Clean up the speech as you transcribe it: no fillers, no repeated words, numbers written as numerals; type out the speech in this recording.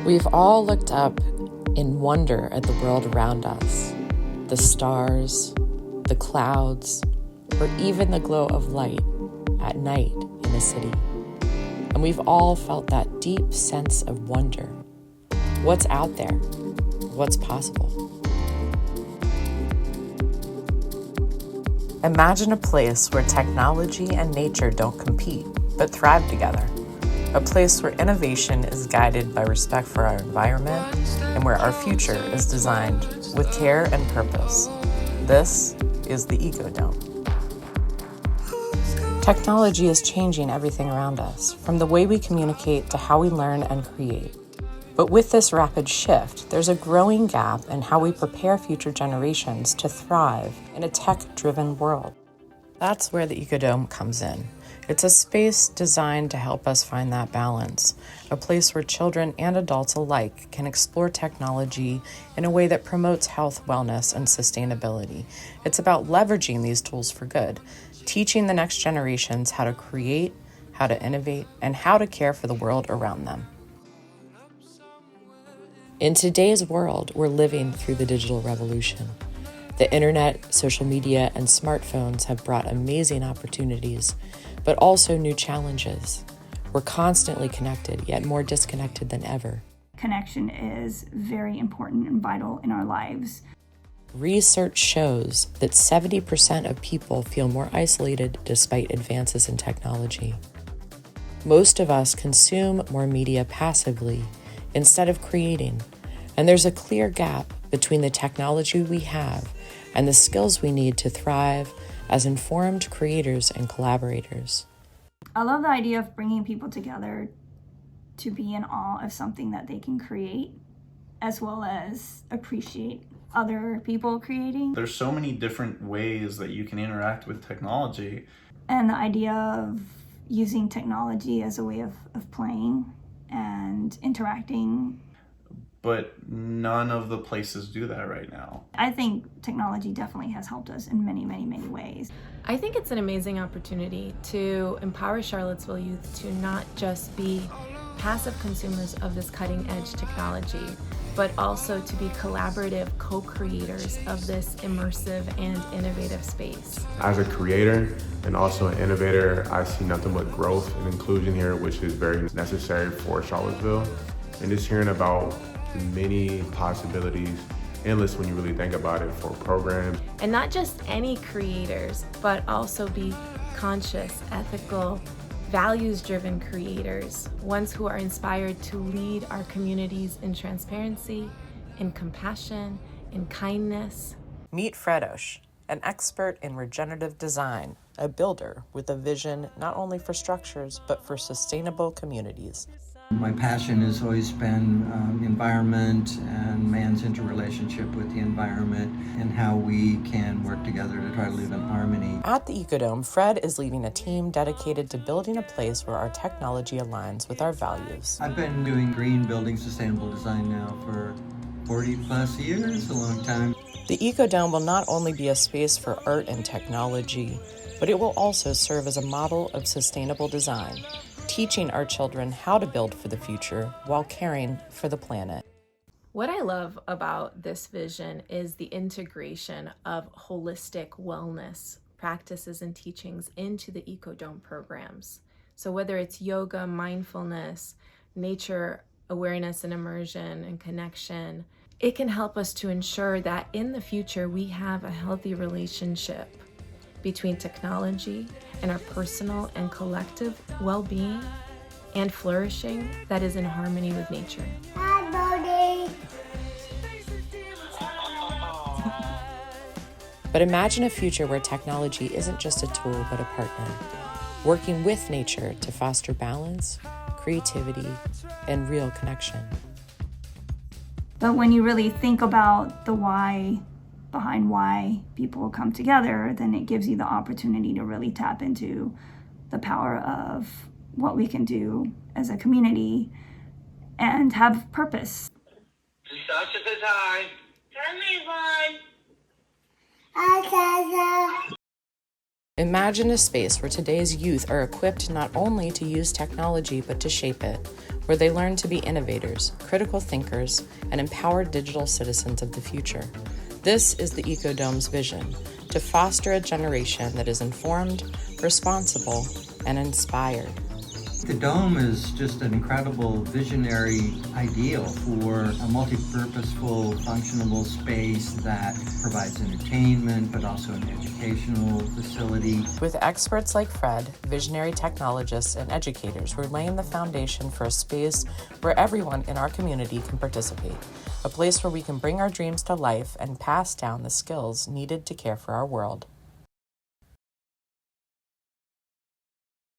We've all looked up in wonder at the world around us, the stars, the clouds, or even the glow of light at night in a city. And we've all felt that deep sense of wonder. What's out there? What's possible? Imagine a place where technology and nature don't compete, but thrive together. A place where innovation is guided by respect for our environment and where our future is designed with care and purpose. This is the ECODOME. Technology is changing everything around us, from the way we communicate to how we learn and create. But with this rapid shift, there's a growing gap in how we prepare future generations to thrive in a tech-driven world. That's where the ECODOME comes in. It's a space designed to help us find that balance, a place where children and adults alike can explore technology in a way that promotes health, wellness, and sustainability. It's about leveraging these tools for good, teaching the next generations how to create, how to innovate, and how to care for the world around them. In today's world, we're living through the digital revolution. The internet, social media, and smartphones have brought amazing opportunities, but also new challenges. We're constantly connected, yet more disconnected than ever. Connection is very important and vital in our lives. Research shows that 70% of people feel more isolated despite advances in technology. Most of us consume more media passively instead of creating, and there's a clear gap between the technology we have and the skills we need to thrive as informed creators and collaborators. I love the idea of bringing people together to be in awe of something that they can create, as well as appreciate other people creating. There's so many different ways that you can interact with technology. And the idea of using technology as a way of playing and interacting. But none of the places do that right now. I think technology definitely has helped us in many, many, many ways. I think it's an amazing opportunity to empower Charlottesville youth to not just be passive consumers of this cutting edge technology, but also to be collaborative co-creators of this immersive and innovative space. As a creator and also an innovator, I see nothing but growth and inclusion here, which is very necessary for Charlottesville. And just hearing about the many possibilities, endless when you really think about it, for programs. And not just any creators, but also be conscious, ethical, values-driven creators, ones who are inspired to lead our communities in transparency, in compassion, in kindness. Meet Fredosh, an expert in regenerative design, a builder with a vision not only for structures, but for sustainable communities. My passion has always been environment and man's interrelationship with the environment and how we can work together to try to live in harmony. At the ECODOME, Fred is leading a team dedicated to building a place where our technology aligns with our values. I've been doing green building sustainable design now for 40 plus years, a long time. The ECODOME will not only be a space for art and technology, but it will also serve as a model of sustainable design, teaching our children how to build for the future while caring for the planet. What I love about this vision is the integration of holistic wellness practices and teachings into the ECODOME programs. So whether it's yoga, mindfulness, nature awareness and immersion and connection, it can help us to ensure that in the future we have a healthy relationship between technology and our personal and collective well-being and flourishing that is in harmony with nature. Hi, Bodie. But imagine a future where technology isn't just a tool, but a partner, working with nature to foster balance, creativity, and real connection. But when you really think about the why behind why people will come together, then it gives you the opportunity to really tap into the power of what we can do as a community and have purpose. Sasha says hi. Hi, Yvonne. Hi, Sasha. Imagine a space where today's youth are equipped not only to use technology but to shape it, where they learn to be innovators, critical thinkers, and empowered digital citizens of the future. This is the ECODOME's vision, to foster a generation that is informed, responsible, and inspired. The Dome is just an incredible visionary ideal for a multi-purposeful, functionable space that provides entertainment, but also an educational facility. With experts like Fred, visionary technologists, and educators, we're laying the foundation for a space where everyone in our community can participate, a place where we can bring our dreams to life and pass down the skills needed to care for our world.